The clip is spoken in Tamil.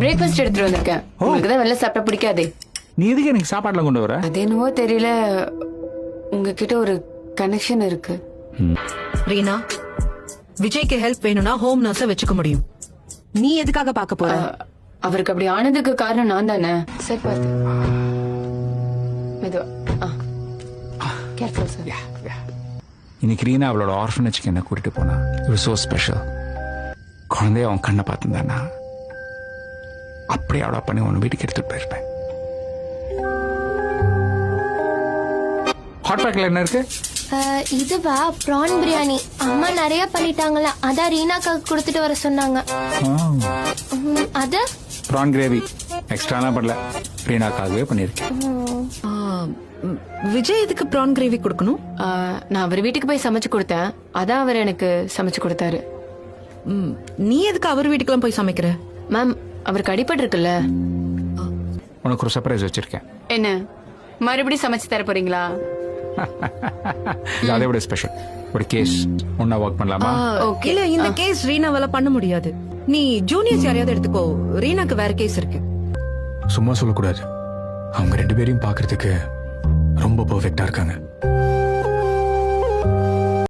பிரேக்ஃபாஸ்ட் எடுத்துட்டு வந்திருக்கேன். உங்களுக்கு தான் வெளில சாப்பிட பிடிக்காதே. நீ எதுக்கு எனக்கு சாப்பாடுலாம் கொண்டு வர? அது என்னவோ தெரியல, உங்ககிட்ட ஒரு கனெக்ஷன் இருக்கு. ரீனா, விஜய்க்கு ஹெல்ப் வேணும்னா ஹோம் நர்ஸ வச்சுக்க முடியும். நீ எதுக்காக பார்க்க போற? அவருக்கு அப்படி ஆனதுக்கு காரணம் நான் தானே. சரி பார்த்து மெதுவா. Careful sir. இன்னைக்கு ரீனா அவளோட ஆர்ஃபனேஜ்க்கு என்ன கூட்டிட்டு போனா. It so special. குழந்தைய அவன் கண்ணை பார்த்துருந்தானா அப்படியே அவட பண்ணி உன் வீட்டுக்கு எடுத்துட்டு போயிருப்பேன். ஹாட் பேக்ல என்ன இருக்கு? இதுவா ப்ரான் பிரியாணி. அம்மா நிறைய பண்ணிட்டாங்களா, அதான் ரீனாக்காக்கு கொடுத்துட்டு வர சொன்னாங்க. அது ப்ரான் கிரேவி எக்ஸ்ட்ராலாம் பண்ணல, ரீனாக்காகவே பண்ணிருக்கேன். விஜய் எதுக்கு ப்ரான் கிரேவி கொடுக்கணும்? நான் அவர் வீட்டுக்கு போய் சமைச்சு கொடுத்தேன், அதான் அவர் எனக்கு சமைச்சு கொடுத்தாரு. நீ எதுக்கு அவர் வீட்டுக்கெல்லாம் போய் சமைக்கிற? மேம், அவருக்கு அடிபட்டு இருக்குல்ல. உனக்கு ஒரு சர்ப்ரைஸ் வச்சிருக்கேன். என்ன மறுபடியும் சமைச்சு தர போறீங்களா? அதை விட ஸ்பெஷல் ஒரு கேஸ். ஒன்னா ஒர்க் பண்ணலாமா? இல்ல, இந்த கேஸ் ரீனாவால பண்ண முடியாது. நீ ஜூனியர்ஸ் யாரையாவது எடுத்துக்கோ. ரீனாக்கு வேற கேஸ் இருக்கு. சும்மா சொல்லக்கூடாது. அவங்க ரெண்டு பேரையும் பாக்குறதுக்கு ரொம்ப பெர்ஃபெக்ட்டா இருக்காங்க.